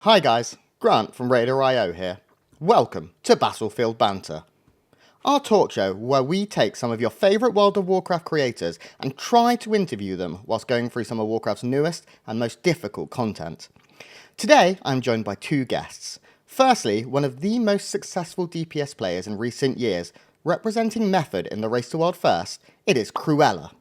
Hi guys, Grant from RaiderIO here. Welcome to Battlefield Banter, our talk show where we take some of your favourite World of Warcraft creators and try to interview them whilst going through some of Warcraft's newest and most difficult content. Today I'm joined by two guests. Firstly, one of the most successful DPS players in recent years, representing Method in the Race to World First, it is Cruella.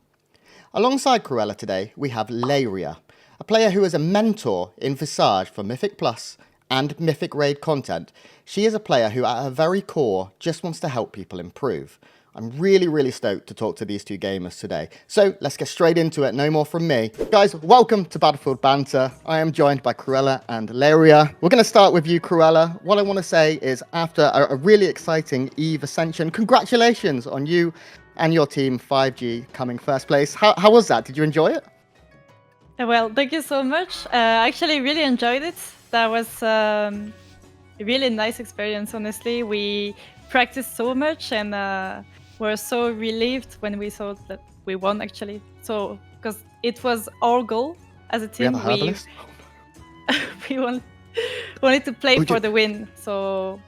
Alongside Cruella today, we have Layria, a player who is a mentor in Visage for Mythic Plus and Mythic Raid content. She is a player who at her very core just wants to help people improve. I'm really stoked to talk to these two gamers today. So let's get straight into it, no more from me. Guys, welcome to Battlefield Banter. I am joined by Cruella and Layria. We're going to start with you, Cruella. What I want to say is after a really exciting EVE Ascension, congratulations on you and your team 5G coming first place. How was that? Did you enjoy it? Well, thank you so much. I actually really enjoyed it. That was a really nice experience, honestly. We practiced so much and were so relieved when we saw that we won, actually. So, because it was our goal as a team. We have a herbalist? We wanted to play for the win. So,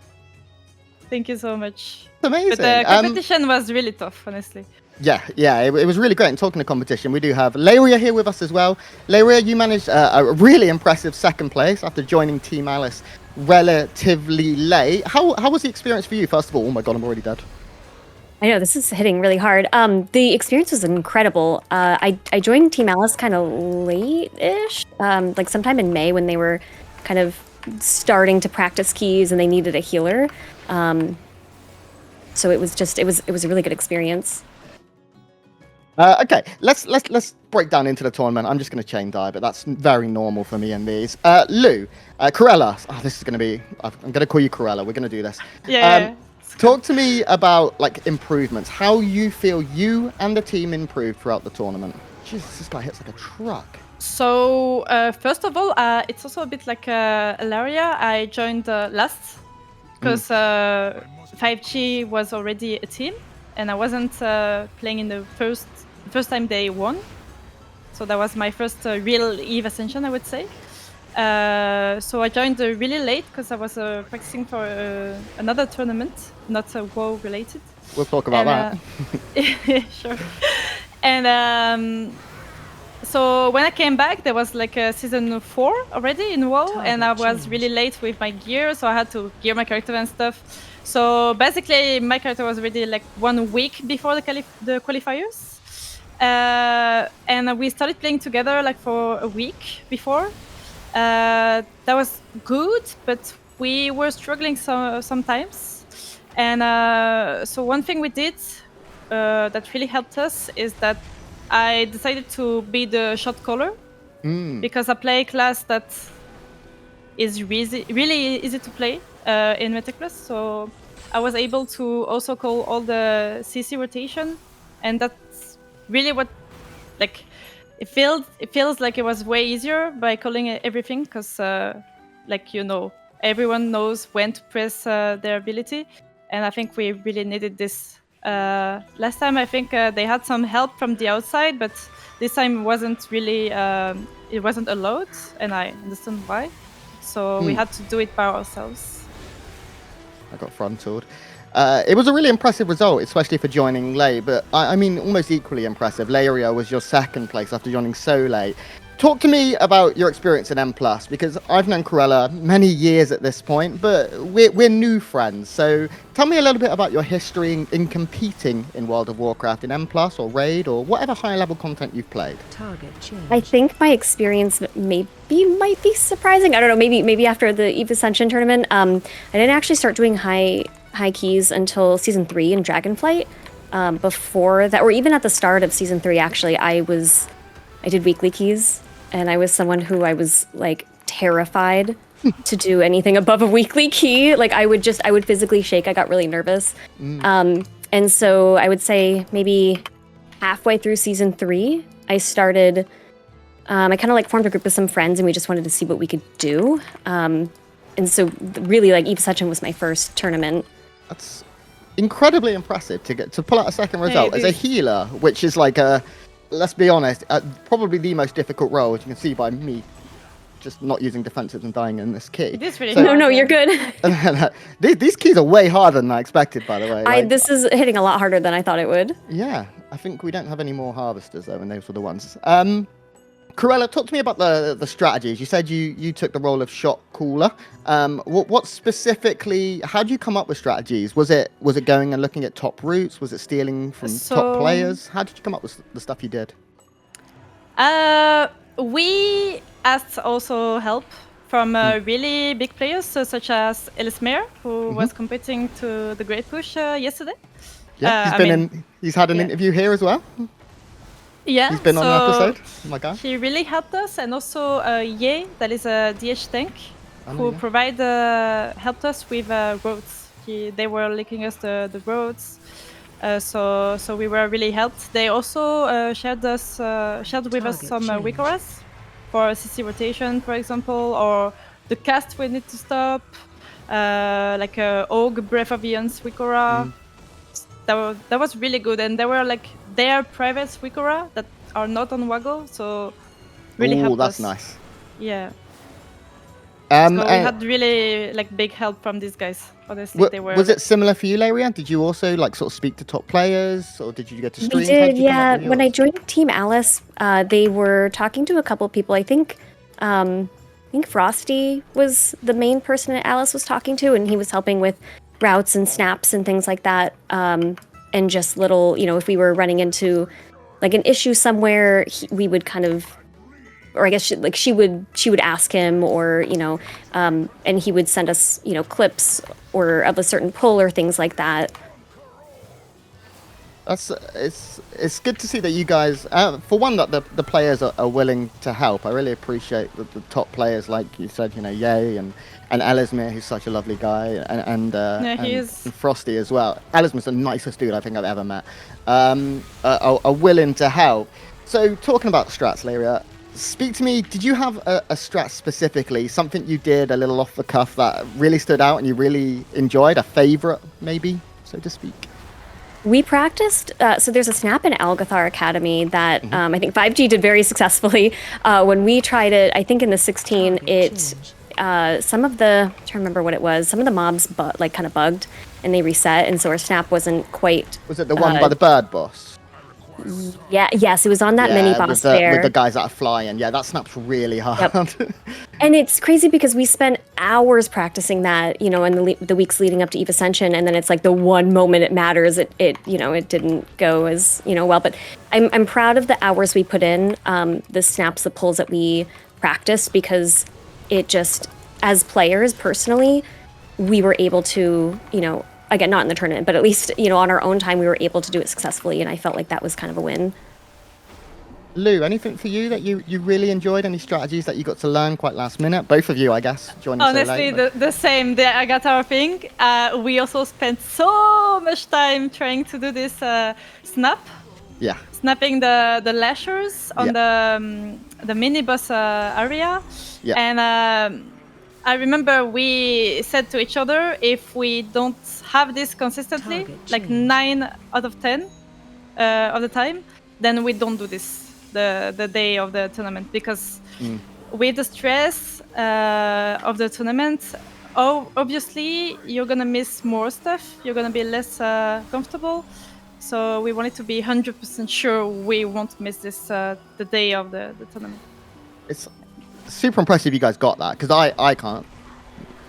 thank you so much. Amazing. But the competition was really tough, honestly. Yeah, it was really great. And talking to competition, we do have Layria here with us as well. Layria, you managed a really impressive second place after joining Team Alice relatively late. How was the experience for you, first of all? Oh my god, I'm already dead. I know, this is hitting really hard. The experience was incredible. I joined Team Alice kind of late-ish, like sometime in May when they were kind of starting to practice keys and they needed a healer. So it was a really good experience. Okay, let's break down into the tournament. I'm just going to chain die, but that's very normal for me in these. Lou, Cruella. Oh, this is going to be. I'm going to call you Cruella. We're going to do this. Yeah. Talk to me about like improvements. How you feel you and the team improved throughout the tournament. Jesus, this guy hits like a truck. So first of all, it's also a bit like Layria. I joined last because 5G was already a team, and I wasn't playing in the first time they won. So that was my first real EVE Ascension, I would say. So I joined really late because I was practicing for another tournament, not WoW related. We'll talk about that. Sure. And so when I came back, there was like a season 4 already in WoW, and I was really late with my gear, so I had to gear my character and stuff. So basically, my character was already like 1 week before the qualifiers, and we started playing together like for a week before. That was good, but we were struggling sometimes. And so one thing we did that really helped us is that I decided to be the shot caller because I play a class that is really easy to play in Mythic Plus. So I was able to also call all the CC rotation, and that's really what like it feels like it was way easier by calling everything because like everyone knows when to press their ability, and I think we really needed this. Last time I think they had some help from the outside, but this time wasn't really it wasn't allowed, and I understand why. So we had to do it by ourselves. I got frontaled. It was a really impressive result, especially for joining late, but I mean almost equally impressive. Layria was your second place after joining so late. Talk to me about your experience in M+, because I've known Cruella many years at this point, but we're new friends. So tell me a little bit about your history in competing in World of Warcraft in M+, or Raid, or whatever high-level content you've played. I think my experience might be surprising. I don't know, maybe after the EVE Ascension tournament. I didn't actually start doing high keys until Season 3 in Dragonflight. Before that, or even at the start of Season 3, actually, I did weekly keys. And I was someone who I was like terrified to do anything above a weekly key. Like I would physically shake. I got really nervous. And so I would say maybe halfway through Season 3, I started, I kind of like formed a group with some friends and we just wanted to see what we could do. And so really like EVE Ascension was my first tournament. That's incredibly impressive to pull out a second result as a healer, which is like a, let's be honest, probably the most difficult role, as you can see by me just not using defensives and dying in this key. It is really So- hard. No, yeah. you're good. These keys are way harder than I expected, by the way. Like, This is hitting a lot harder than I thought it would. yeah, I think we don't have any more harvesters though, and those were the ones. Cruella, talk to me about the strategies. You said you took the role of shot caller. What specifically? How do you come up with strategies? Was it going and looking at top routes? Was it stealing from top players? How did you come up with the stuff you did? We asked also help from really big players, such as Elismer, who was competing to the Great Push yesterday. Yeah, he's had an interview here as well. Yeah, He's been on an episode. Oh my god. He really helped us, and also Ye, that is a DH tank, who helped us with roads. They were linking us the roads, so we were really helped. They also shared with us some Wikoras for CC rotation, for example, or the cast we need to stop, like Og Breath of Eons Wikora. That was really good, and they were like their private Wikora that are not on Waggle, so really helped that's us. nice. Yeah. So we had really like big help from these guys. Honestly, they were. Was it similar for you, Layria? Did you also like sort of speak to top players, or did you get to stream? We did, yeah. When I joined Team Alice, they were talking to a couple of people. I think Frosty was the main person that Alice was talking to, and he was helping with routes and snaps and things like that. And just little, if we were running into like an issue somewhere, we would kind of, or I guess she would ask him, or and he would send us clips or of a certain pull or things like that. It's good to see that you guys, for one, that the players are willing to help. I really appreciate the top players, like you said, Ye and Elismer, who's such a lovely guy, and Frosty as well. Elismer's the nicest dude I think I've ever met. Are willing to help. So talking about strats, Layria, speak to me. Did you have a strat specifically, something you did a little off the cuff that really stood out and you really enjoyed, a favorite maybe, so to speak? We practiced, so there's a snap in Algathar Academy that I think 5G did very successfully. When we tried it, I think in the 16, some of the, I'm trying to remember what it was, some of the mobs kind of bugged and they reset, and so our snap wasn't quite... Was it the one by the bird boss? Yes, it was on that mini boss there. With the guys that are flying. Yeah, that snap's really hard. Yep. And it's crazy because we spent hours practicing that, in the weeks leading up to Eve Ascension, and then it's like the one moment it matters, it didn't go as, well. But I'm proud of the hours we put in, the snaps, the pulls that we practiced, because it just, as players personally, we were able to, again, not in the tournament, but at least, on our own time, we were able to do it successfully, and I felt like that was kind of a win. Lou, anything for you that you really enjoyed? Any strategies that you got to learn quite last minute? Both of you, I guess, joining so late. Honestly, the same. The Agatha thing. We also spent so much time trying to do this snap. Yeah. Snapping the lashers on the mini boss area. Yeah. And I remember we said to each other, if we don't have this consistently, like 9 out of 10 of the time, then we don't do this the day of the tournament, because with the stress of the tournament, obviously you're gonna miss more stuff, you're gonna be less comfortable. So we wanted to be 100% sure we won't miss this the day of the tournament. It's super impressive you guys got that, because I can't.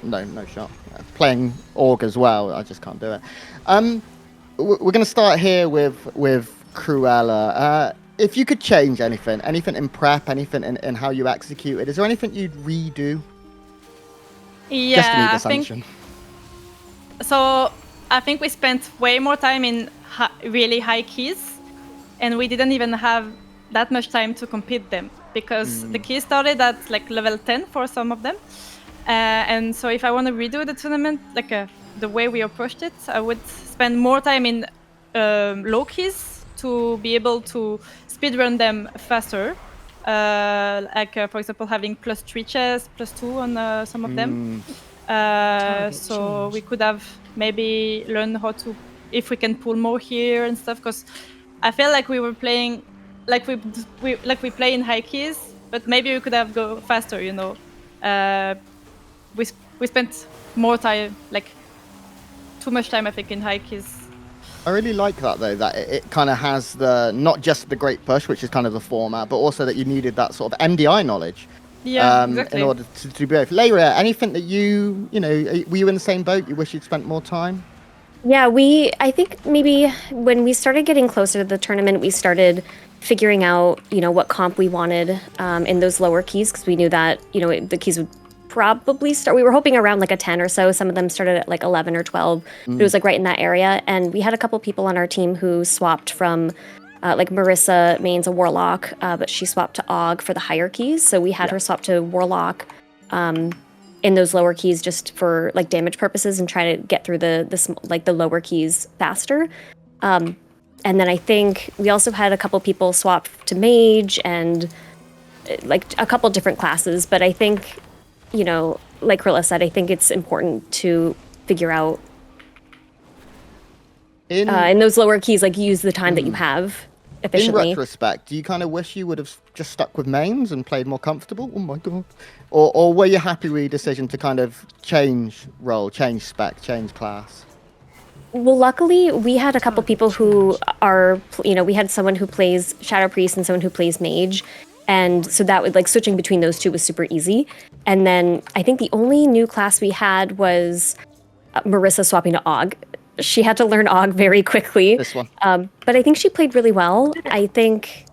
No shot. Playing Org as well, I just can't do it. We're going to start here with Cruella. If you could change anything in prep, anything in how you execute it, is there anything you'd redo? Yeah, just to meet the assumption. So I think we spent way more time in really high keys, and we didn't even have that much time to compete them, because the keys started at like level 10 for some of them. And so if I want to redo the tournament, like the way we approached it, I would spend more time in low keys to be able to speedrun them faster. For example, having +3 chests, +2 on some of them. So we could have maybe learned how to, if we can pull more here and stuff, because I felt like we were playing, like we play in high keys, but maybe we could have go faster. We spent more time, like too much time, I think, in high keys. I really like that though, that it kind of has the not just the great push, which is kind of the format, but also that you needed that sort of MDI knowledge. Yeah, exactly. In order to do both. Layria, anything that were you in the same boat? You wish you'd spent more time? Yeah, I think maybe when we started getting closer to the tournament, we started figuring out, what comp we wanted in those lower keys, because we knew that, the keys would probably start. We were hoping around like a 10 or so. Some of them started at like 11 or 12. But it was like right in that area. And we had a couple people on our team who swapped from, like Marissa mains a Warlock, but she swapped to Og for the higher keys. So we had her swap to Warlock in those lower keys just for like damage purposes and try to get through the lower keys faster. And then I think we also had a couple people swap to Mage and like a couple different classes. But I think, like Cruella said, I think it's important to figure out in those lower keys, like use the time that you have efficiently. In retrospect, do you kind of wish you would have just stuck with mains and played more comfortable? Oh my god. Or were you happy with your decision to kind of change role, change spec, change class? Well, luckily, we had a couple people who are, we had someone who plays Shadow Priest and someone who plays Mage. And so that would, like, switching between those two was super easy. And then I think the only new class we had was Marissa swapping to Og. She had to learn Og very quickly. This one. But I think she played really well. I think...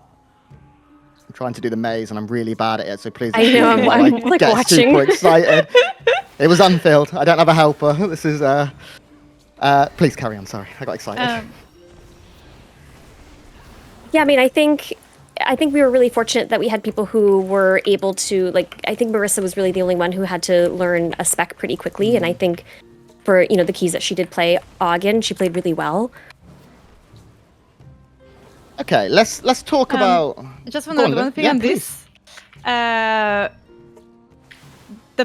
I'm trying to do the maze and I'm really bad at it, so please... I know, I'm like get watching. super excited. It was unfilled. I don't have a helper. This is... please carry on, sorry. I got excited. Yeah, I mean, I think we were really fortunate that we had people who were able to, like, I think Marissa was really the only one who had to learn a spec pretty quickly. And I think for, the keys that she did play Ogden, she played really well. Okay, let's talk about... I just want to add one thing on this. The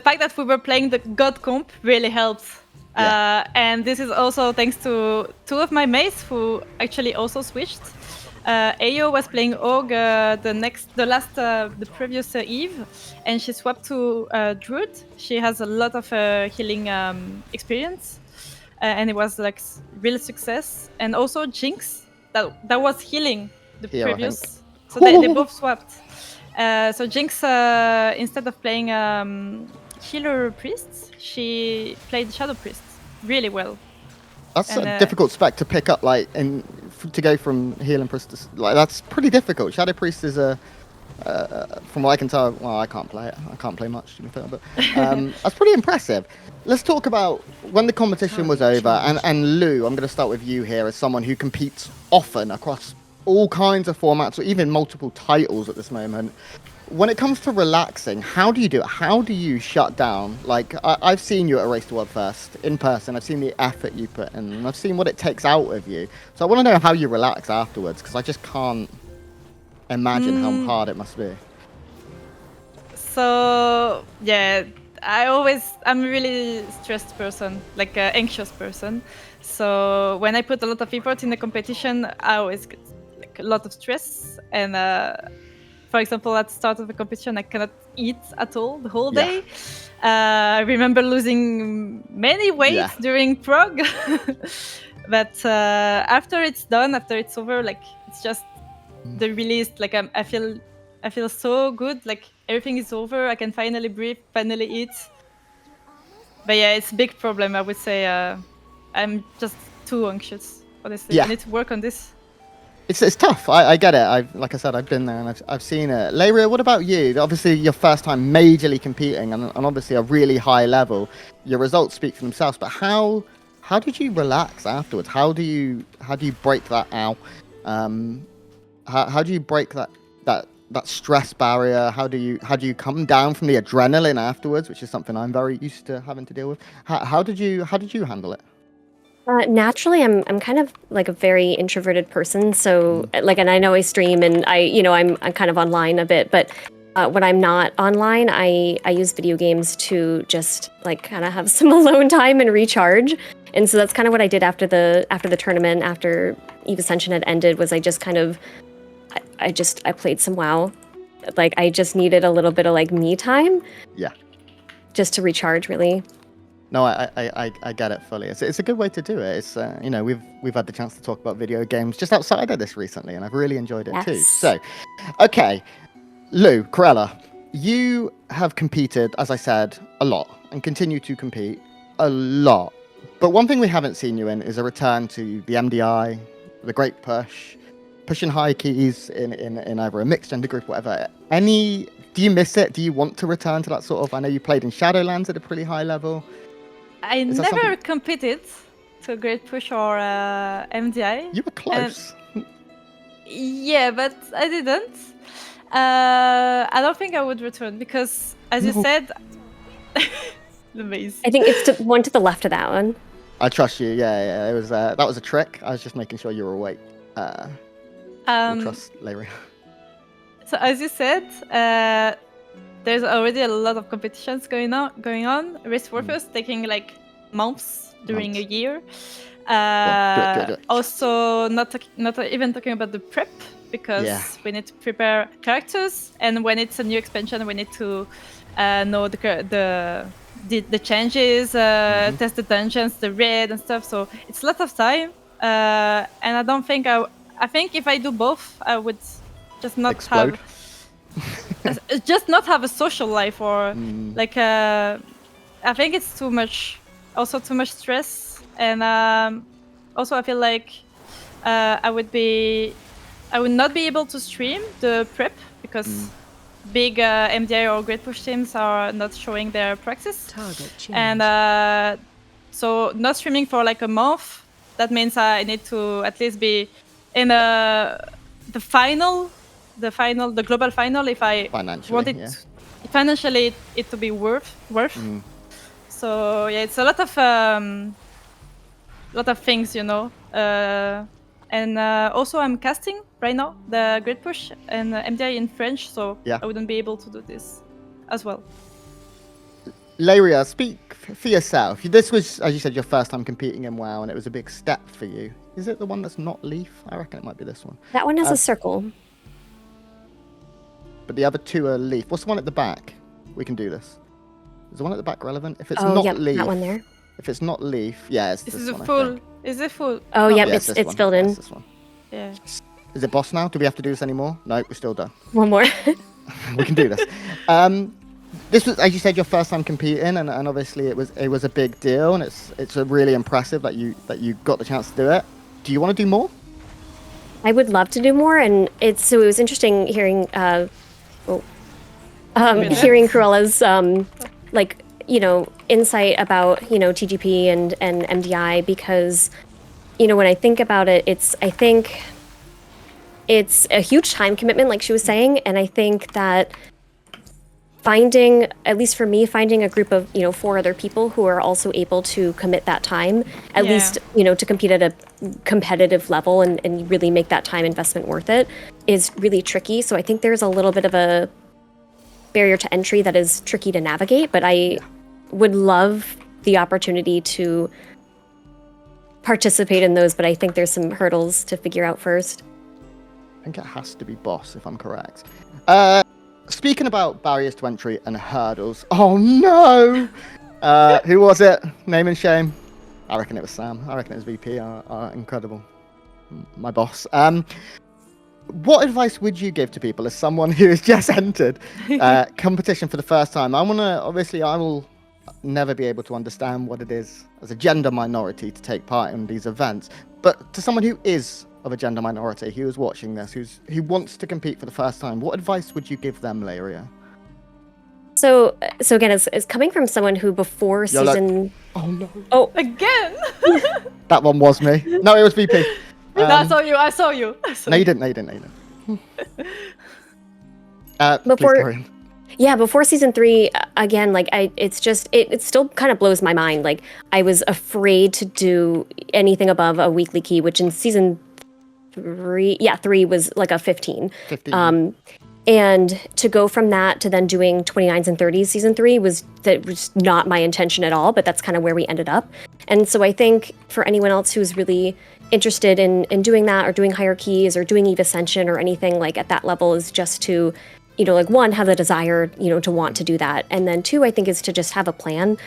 fact that we were playing the God comp really helps. And this is also thanks to two of my mates who actually also switched. AO was playing Og the previous Eve, and she swapped to Druid. She has a lot of healing experience, and it was like real success. And also Jinx, that was healing the Here, previous. So they both swapped. So Jinx, instead of playing healer priests, she played Shadow Priest really well. That's a difficult spec to pick up, like, to go from healing priest to, like, that's pretty difficult. Shadow Priest is from what I can tell, well, I can't play it. I can't play much, to be fair, but that's pretty impressive. Let's talk about when the competition was over, and Lou, I'm going to start with you here as someone who competes often across all kinds of formats, or even multiple titles at this moment. When it comes to relaxing, how do you do it? How do you shut down? Like, I've seen you at a Race to World First in person. I've seen the effort you put in, and I've seen what it takes out of you. So I want to know how you relax afterwards, because I just can't imagine how hard it must be. So, yeah, I'm a really stressed person, like an anxious person. So when I put a lot of effort in the competition, I always get like a lot of stress. And for example, at the start of the competition, I cannot eat at all the whole day. I remember losing many weight during prog. But after it's done, after it's over, like, it's just the release. Like, I feel so good. Like, everything is over. I can finally breathe, finally eat. But yeah, it's a big problem. I would say I'm just too anxious. Honestly, I need to work on this. It's tough. I get it. Like I said, I've been there and I've seen it. Layria, what about you? Obviously, your first time majorly competing and obviously a really high level. Your results speak for themselves. But how did you relax afterwards? How do you break that out? How do you break that stress barrier? How do you come down from the adrenaline afterwards, which is something I'm very used to having to deal with? How did you handle it? Naturally, I'm kind of like a very introverted person. So like, and I know I stream and I'm kind of online a bit, but when I'm not online, I use video games to just like kind of have some alone time and recharge. And so that's kind of what I did after the tournament, after Eve Ascension had ended, was I just kind of I played some WoW Like I just needed a little bit of like me time. Yeah. Just to recharge, really. No, I get it fully. It's a good way to do it. It's you know, we've had the chance to talk about video games just outside of this recently, and I've really enjoyed it too. Yes. So, okay, Lou, Cruella, you have competed, as I said, a lot, and continue to compete a lot. But one thing we haven't seen you in is a return to the MDI, the Great Push, pushing high keys in either a mixed gender group, whatever. Do you miss it? Do you want to return to that sort of? I know you played in Shadowlands at a pretty high level. I Is that never something- competed to Great Push or MDI. You were close. Yeah, but I didn't. I don't think I would return because, as you No. said, the maze. I think it's one to the left of that one. I trust you. Yeah. It was that was a trick. I was just making sure you were awake. We'll trust Layria. So as you said, there's already a lot of competitions going on. Race Warfare taking like months during a year. Do it. Also, not even talking about the prep because we need to prepare characters, and when it's a new expansion, we need to know the changes, test the dungeons, the raid and stuff. So it's a lot of time, and I don't think I think if I do both, I would just not Explode. just not have a social life or like I think it's too much stress, and also I feel like I would not be able to stream the prep because big MDI or Great Push teams are not showing their practice. And so not streaming for like a month, that means I need to at least be in the global final if I want it financially it to be worth. So yeah, it's a lot of things, you know. And also I'm casting right now the Great Push and MDI in French, so I wouldn't be able to do this as well. Layria, speak for yourself. This was, as you said, your first time competing in WoW, and it was a big step for you. Is it the one that's not Leaf? I reckon it might be this one. That one has a circle. But the other two are Leaf. What's the one at the back? We can do this. Is the one at the back relevant? If it's not Leaf, that one there. If it's not Leaf, it's this this is one. Is it full? Oh yeah, it's it's filled in. This one. Yeah. Is it boss now? Do we have to do this anymore? No, we're still done. One more. We can do this. This was, as you said, your first time competing, and obviously it was a big deal, and it's really impressive that you got the chance to do it. Do you want to do more? I would love to do more, and it was interesting hearing hearing Cruella's insight about TGP and MDI, because when I think about it, I think it's a huge time commitment, like she was saying, and I think that finding a group of 4 other people who are also able to commit that time, at least to compete at a competitive level and really make that time investment worth it, is really tricky. So I think there's a little bit of a barrier to entry that is tricky to navigate, but I would love the opportunity to participate in those, but I think there's some hurdles to figure out first. I think it has to be boss, if I'm correct. Speaking about barriers to entry and hurdles, oh no! Who was it? Name and shame. I reckon it was Sam. I reckon it was VP. Incredible. My boss. What advice would you give to people as someone who has just entered competition for the first time? I will never be able to understand what it is as a gender minority to take part in these events. But to someone who is of a gender minority, who is watching this, who wants to compete for the first time, what advice would you give them, Layria? So again, as coming from someone who before season... oh no. Oh, again? That one was me. No, it was VP. I saw you. No, you didn't. Before season 3, again, it still kind of blows my mind. Like, I was afraid to do anything above a weekly key, which in season 3 was like a 15. And to go from that to then doing 29s and 30s season 3 was not my intention at all, but that's kind of where we ended up. And so I think for anyone else who's really interested in doing that, or doing higher keys, or doing Eve Ascension or anything like at that level, is just to like one, have the desire, to want to do that. And then two, I think is to just have a plan,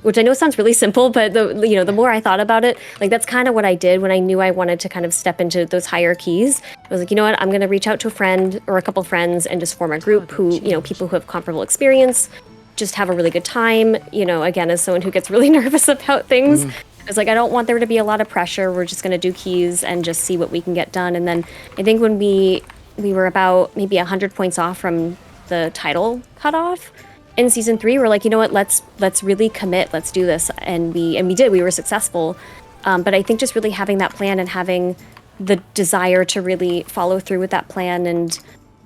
which I know sounds really simple, but the more I thought about it, like that's kind of what I did when I knew I wanted to kind of step into those higher keys. I was like, you know what, I'm going to reach out to a friend or a couple friends and just form a group who, people who have comparable experience, just have a really good time. Again, as someone who gets really nervous about things, it's like, I don't want there to be a lot of pressure. We're just going to do keys and just see what we can get done. And then I think when we were about maybe 100 points off from the title cutoff in season 3, we're like, you know what, let's really commit. Let's do this. And we did. We were successful. But I think just really having that plan and having the desire to really follow through with that plan,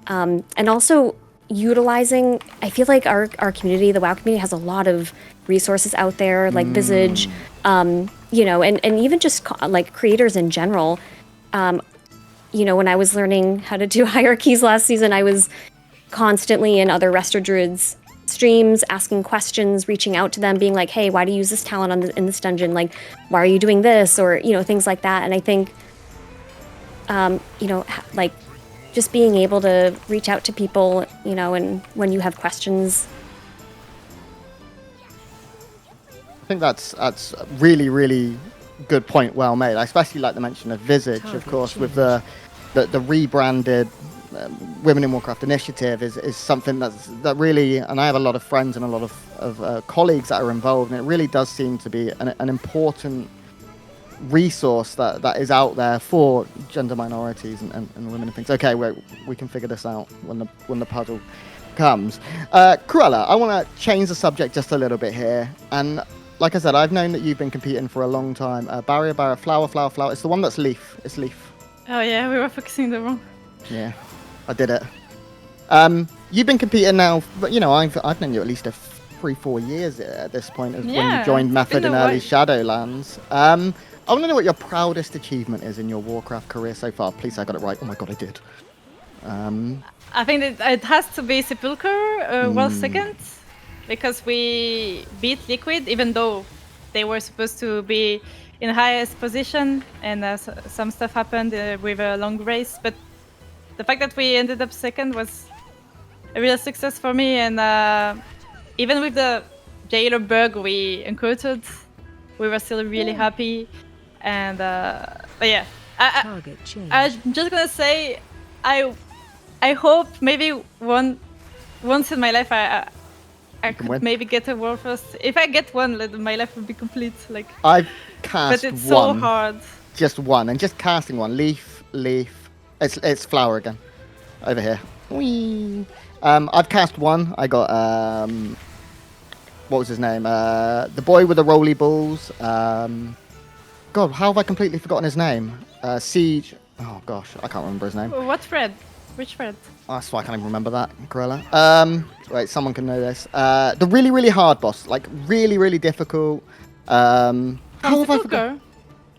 and also utilizing, I feel like our community, the WoW community, has a lot of resources out there, like Visage, and even just like creators in general. When I was learning how to do hierarchies last season, I was constantly in other Resto Druids streams, asking questions, reaching out to them, being like, hey, why do you use this talent in this dungeon? Like, why are you doing this? Or, things like that. And I think, like just being able to reach out to people, and when you have questions. I think that's a really, really good point, well made. I especially like the mention of Visage, of course, with the rebranded Women in Warcraft initiative is something that really, and I have a lot of friends and a lot of colleagues that are involved, and it really does seem to be an important resource that is out there for gender minorities and women and things. Okay, we can figure this out when the puzzle comes. Cruella, I want to change the subject just a little bit here, and like I said, I've known that you've been competing for a long time. Barrier, flower. It's the one that's leaf. It's leaf. Oh yeah, we were focusing the wrong. Yeah, I did it. You've been competing now, but I've known you at least 3-4 years at this point when you joined Method in early Shadowlands. I want to know what your proudest achievement is in your Warcraft career so far. Please, I got it right. Oh my god, I did. I think it has to be Sepulchre, World Second, because we beat Liquid, even though they were supposed to be in highest position, and some stuff happened with a long race. But the fact that we ended up second was a real success for me, and even with the jailer bug we encountered, we were still really happy. And but yeah, I'm just gonna say, I hope maybe once in my life I could maybe get a world first. If I get one, my life would be complete. Like I've cast but it's one, so hard. Just one, and just casting one. Leaf. It's flower again, over here. Whee. I've cast one. I got what was his name? The boy with the roly balls. God, how have I completely forgotten his name? Siege. Oh gosh, I can't remember his name. What thread? Which thread? Oh, that's why I can't even remember that, Cruella. Wait, someone can know this. The really, really hard boss, like really, really difficult. How have I forgotten?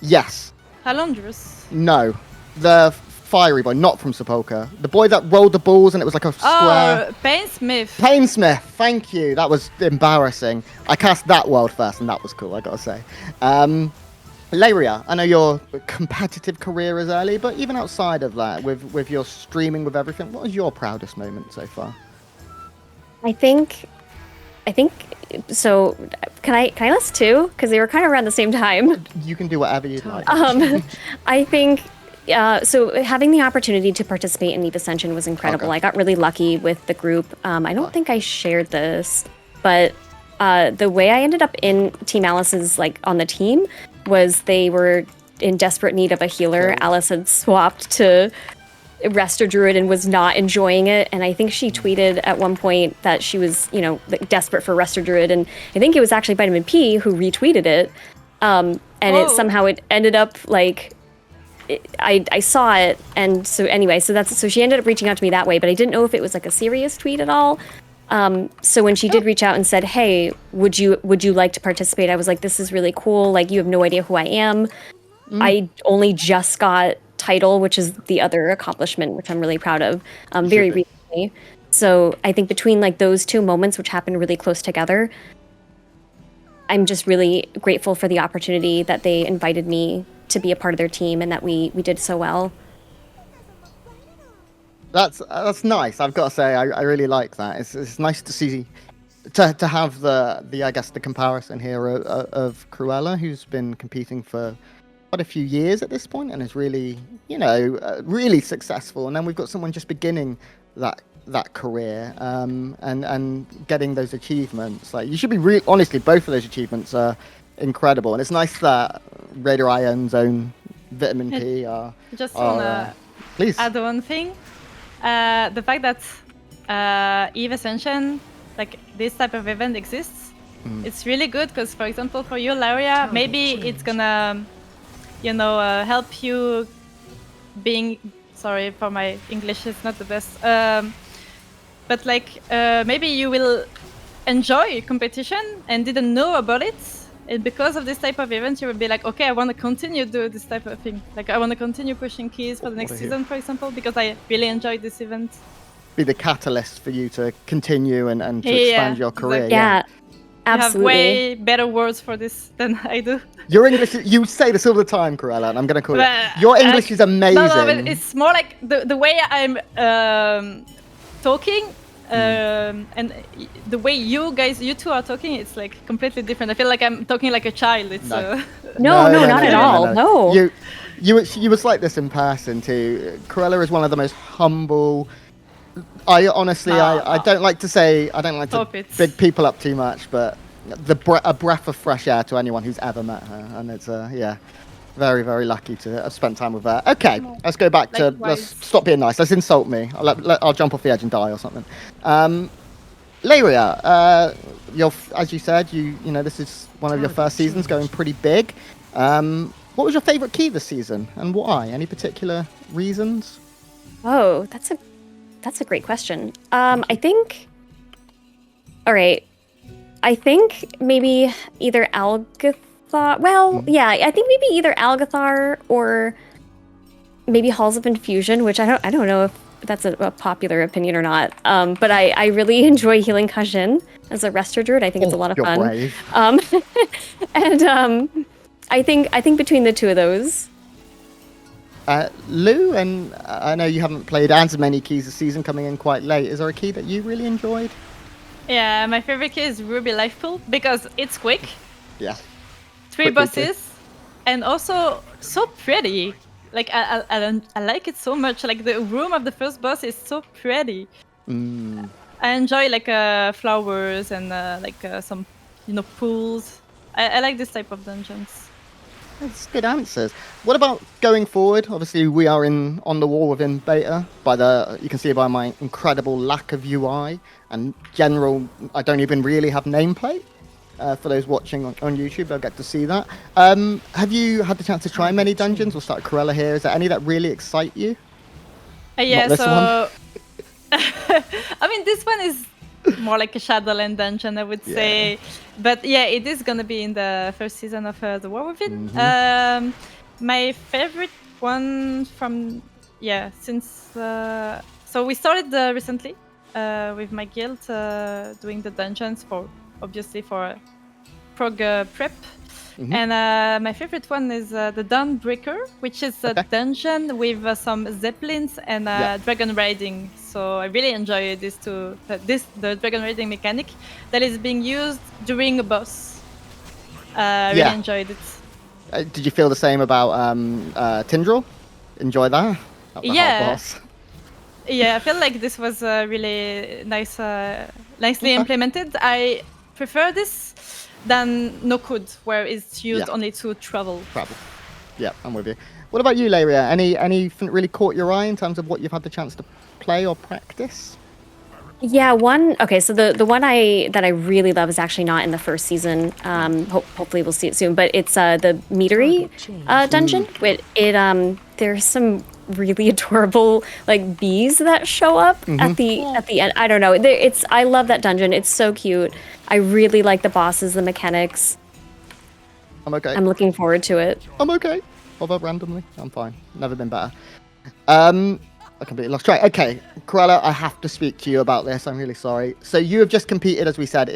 Yes. Halondrus. No, the fiery boy, not from Sepulchre. The boy that rolled the balls and it was like a square. Oh, Painsmith. Painsmith, thank you. That was embarrassing. I cast that world first, and that was cool, I gotta say. Layria, I know your competitive career is early, but even outside of that, with your streaming, with everything, what was your proudest moment so far? I think so. Can I list two? Because they were kind of around the same time. You can do whatever you'd like. I think so. Having the opportunity to participate in Eve Ascension was incredible. Okay. I got really lucky with the group. I don't think I shared this, but the way I ended up in Team Alice's, like on the team, was they were in desperate need of a healer. Okay. Alice had swapped to Resto Druid and was not enjoying it, and I think she tweeted at one point that she was, like, desperate for Resto Druid, and I think it was actually Vitamin P who retweeted it, and it ended up like I saw it, and so anyway, so she ended up reaching out to me that way, but I didn't know if it was like a serious tweet at all. So when she did reach out and said, "Hey, would you like to participate?" I was like, "This is really cool. Like, you have no idea who I am." I only just got title, which is the other accomplishment, which I'm really proud of, very recently. So I think between like those two moments, which happened really close together, I'm just really grateful for the opportunity that they invited me to be a part of their team and that we did so well. That's nice. I've got to say, I really like that. It's nice to see to have the I guess the comparison here of Cruella, who's been competing for quite a few years at this point and is really really successful. And then we've got someone just beginning that career and getting those achievements. Like you should be honestly, both of those achievements are incredible, and it's nice that RaiderIO's own Vitamin P are. Just are, wanna please add one thing. The fact that Eve Ascension, like this type of event exists, it's really good because, for example, for you, Layria, maybe it's gonna, help you being. Sorry for my English; it's not the best. But like maybe you will enjoy competition and didn't know about it. And because of this type of event, you will be like, okay, I want to continue do this type of thing. Like I want to continue pushing keys for the next season, for example, because I really enjoyed this event. Be the catalyst for you to continue and to expand your career. Exactly. Yeah, absolutely. You have way better words for this than I do. Your English, you say this all the time, Cruella, and I'm going to call it. Your English is amazing. No, but it's more like the way I'm talking. And the way you two are talking, it's like completely different. I feel like I'm talking like a child. It's no, not at all. No. You was like this in person too. Cruella is one of the most humble. I honestly, I don't like to big people up too much, but a breath of fresh air to anyone who's ever met her, and it's very, very lucky to have spent time with her. Okay, let's go back to, let's stop being nice. Let's insult me. I'll jump off the edge and die or something. Layria, as you said, this is one of your first seasons going pretty big. What was your favorite key this season and why? Any particular reasons? Oh, that's a great question. I think, all right. I think maybe either Algathar. Well, yeah, I think maybe either Algathar or maybe Halls of Infusion, which I don't know if that's a popular opinion or not. But I really enjoy healing Kajin as a Rester Druid. I think it's a lot of fun. Brave. And I think between the two of those. Lou, and I know you haven't played as many keys this season, coming in quite late. Is there a key that you really enjoyed? Yeah, my favorite key is Ruby Life Pool because it's quick. Yeah. 3 bosses, and also so pretty. Like I like it so much. Like the room of the first boss is so pretty. I enjoy like flowers and some pools. I like this type of dungeons. That's good answers. What about going forward? Obviously, we are on the wall within beta. You can see by my incredible lack of UI and general. I don't even really have nameplate. For those watching on YouTube, they'll get to see that. Have you had the chance to try many dungeons? We'll start Cruella here. Is there any that really excite you? Yeah. Not this one. I mean, this one is more like a Shadowland dungeon, I would say. But yeah, it is gonna be in the first season of the War Within. My favorite one from since so we started recently with my guild doing the dungeons for prog prep. And my favorite one is the Dawnbreaker, which is a dungeon with some zeppelins and dragon riding. So I really enjoy the dragon riding mechanic that is being used during a boss. I really enjoyed it. Did you feel the same about Tindril? Enjoy that? Boss. Yeah, I feel like this was really nice, nicely implemented. I prefer this than Nokud, where it's used only to travel. Yeah, I'm with you. What about you, Layria? Anything really caught your eye in terms of what you've had the chance to play or practice? Yeah, so the one that I really love is actually not in the first season. Hopefully we'll see it soon, but it's the Meadery dungeon. There's some really adorable like bees that show up at the end. I don't know. I love that dungeon. It's so cute. I really like the bosses, the mechanics. I'm okay. I'm looking forward to it. I'm okay. Although randomly, I'm fine. Never been better. I completely lost track. Okay, Cruella, I have to speak to you about this. I'm really sorry. So you have just competed, as we said,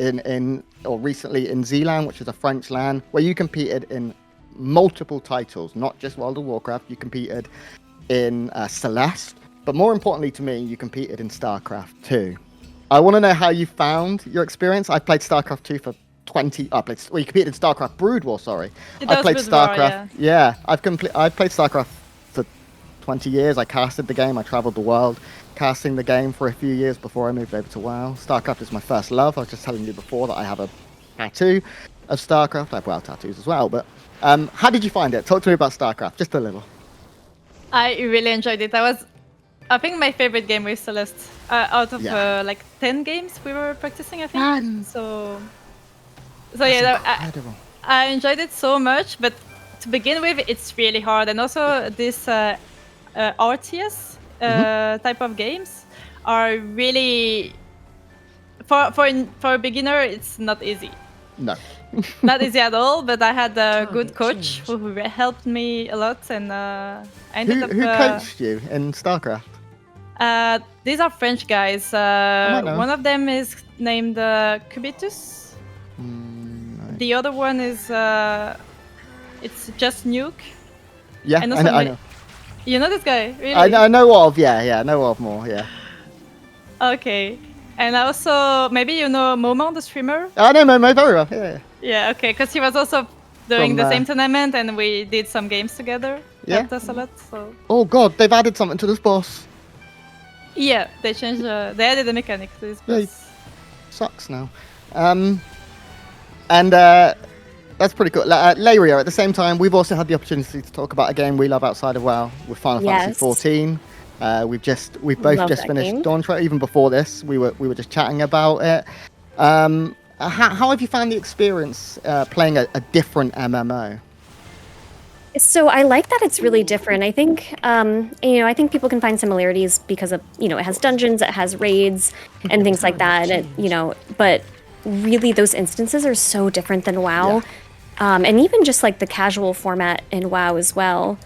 recently in Zealand, which is a French land, where you competed in multiple titles, not just World of Warcraft. You competed in Celeste, But more importantly to me, you competed in StarCraft 2. I want to know how you found your experience. I played StarCraft 2 for 20. You competed in StarCraft Brood War. Sorry, I played StarCraft. Yeah, I played StarCraft for 20 years. I casted the game. I traveled the world, casting the game for a few years before I moved over to WoW. StarCraft is my first love. I was just telling you before that I have a tattoo of StarCraft. I have WoW tattoos as well. But how did you find it? Talk to me about StarCraft, just a little. I really enjoyed it. I think my favorite game with Celeste out of like 10 games we were practicing, I think. Man. So Incredible. I enjoyed it so much, but to begin with, it's really hard. And also this RTS type of games are really, for a beginner, it's not easy. No. Not easy at all, but I had a good coach who helped me a lot, and I ended up... Who coached you in StarCraft? These are French guys. One of them is named Cubitus. No. The other one is it's just Nuke. Yeah, And I also know. You know this guy, really? I know of, I know of more, yeah. Okay. And also, maybe you know Momo, the streamer? I know Momo very well, yeah. Yeah, okay, because he was also doing the same tournament, and we did some games together. Yeah. Helped us a lot, so... Oh god, they've added something to this boss. Yeah, they changed, they added a mechanic to this boss. Sucks now. That's pretty cool. Layria, at the same time, we've also had the opportunity to talk about a game we love outside of WoW with Final Fantasy 14. We've both just finished Dawn Trail. Even before this, we were just chatting about it. How have you found the experience playing a different MMO? So I like that it's really different. I think, I think people can find similarities because of, it has dungeons, it has raids, and things like that. And but really those instances are so different than WoW, and even just like the casual format in WoW as well,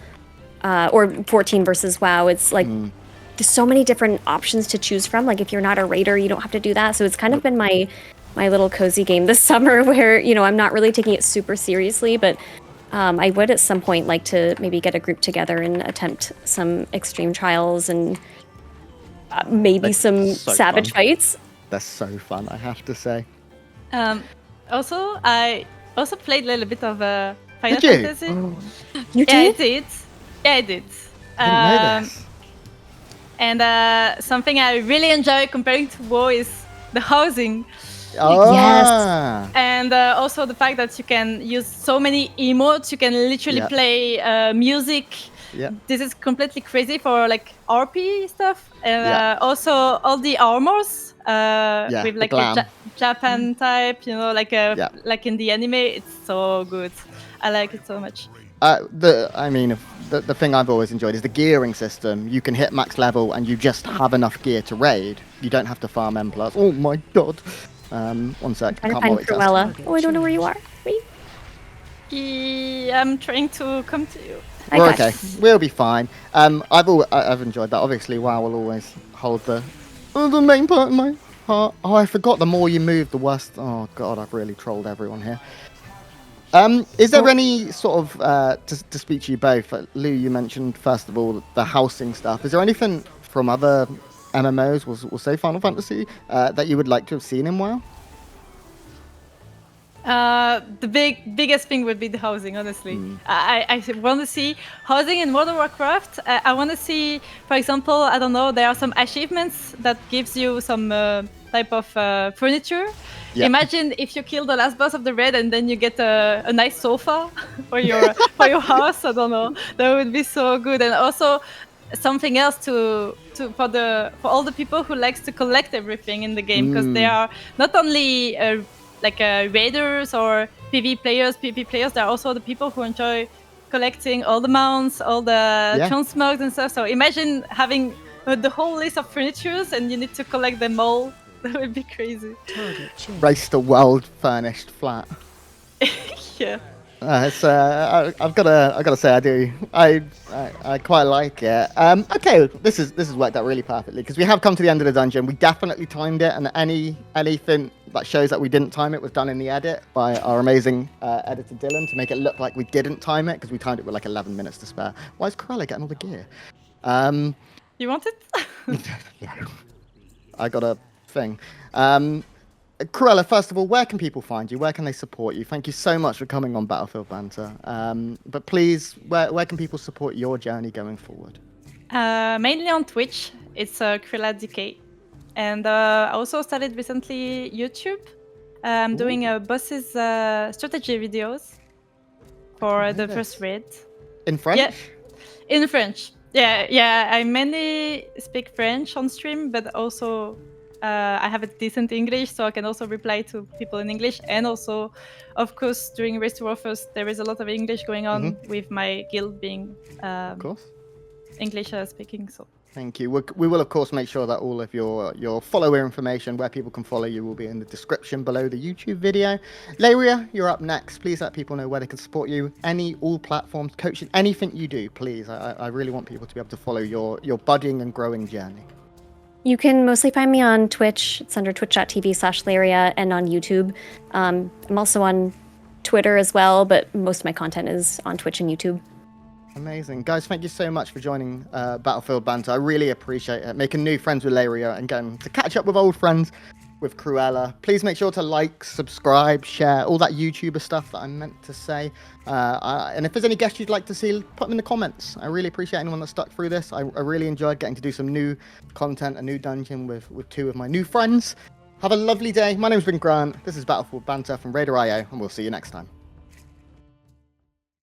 or 14 versus WoW. It's like there's so many different options to choose from. Like if you're not a raider, you don't have to do that. So it's kind of been my little cozy game this summer, where I'm not really taking it super seriously, but. I would at some point like to maybe get a group together and attempt some extreme trials and maybe some savage fights. They're so fun, I have to say. Also, I also played a little bit of Final Did you? Fantasy. Oh. You Yeah, I did? did. Yeah, I did. I didn't know this. And something I really enjoy comparing to WoW is the housing. Oh. Yes. And also the fact that you can use so many emotes, you can literally play music. Yeah. This is completely crazy for like RP stuff. And also all the armors with like a Japan type, like in the anime. It's so good. I like it so much. The thing I've always enjoyed is the gearing system. You can hit max level and you just have enough gear to raid. You don't have to farm M+. Oh my god. 1 sec. I'm trying to find Cruella. Oh, I don't know where you are. Wait. Yeah, I'm trying to come to you. We're okay. We'll be fine. I've enjoyed that. Obviously, WoW will always hold the main part in my heart. Oh, I forgot. The more you move, the worse. Oh god, I've really trolled everyone here. Is there any sort of to speak to you both? Lou, you mentioned first of all the housing stuff. Is there anything from other MMOs, we'll say Final Fantasy, that you would like to have seen in WoW? The biggest thing would be the housing, honestly. I want to see housing in World of Warcraft. I want to see, for example, I don't know, there are some achievements that gives you some type of furniture. Yeah. Imagine if you kill the last boss of the raid and then you get a nice sofa for your house. I don't know. That would be so good. And also something else for all the people who likes to collect everything in the game, because they are not only raiders or PvP players. There are also the people who enjoy collecting all the mounts, all the transmogs and stuff. So imagine having the whole list of furnitures and you need to collect them all. That would be crazy. Race the world furnished flat. Yeah. I've got to say I do. I quite like it. Okay, this is worked out really perfectly because we have come to the end of the dungeon. We definitely timed it, and anything that shows that we didn't time it was done in the edit by our amazing editor Dylan to make it look like we didn't time it because we timed it with like 11 minutes to spare. Why is Cruella getting all the gear? You want it? I got a thing. Cruella, first of all, where can people find you? Where can they support you? Thank you so much for coming on Battlefield Banter. But please, where can people support your journey going forward? Mainly on Twitch. It's Cruella DK. And I also started recently YouTube. I'm doing bosses strategy videos for the first raid. In French? Yeah, in French. Yeah. I mainly speak French on stream, but also I have a decent English, so I can also reply to people in English. And also, of course, during Race to War First, there is a lot of English going on with my guild being Of course. English speaking. So. Thank you. We will, of course, make sure that all of your follower information, where people can follow you, will be in the description below the YouTube video. Layria, you're up next. Please let people know where they can support you. All platforms, coaching, anything you do, please. I really want people to be able to follow your budding and growing journey. You can mostly find me on Twitch. It's under twitch.tv/Layria, and on YouTube. I'm also on Twitter as well, but most of my content is on Twitch and YouTube. Amazing. Guys, thank you so much for joining Battlefield Banter. I really appreciate it. Making new friends with Layria and getting to catch up with old friends with Cruella. Please make sure to like, subscribe, share, all that YouTuber stuff that I meant to say. And if there's any guests you'd like to see, put them in the comments. I really appreciate anyone that stuck through this. I really enjoyed getting to do some new content, a new dungeon with two of my new friends. Have a lovely day. My name's been Grant. This is Battlefield Banter from RaiderIO, and we'll see you next time.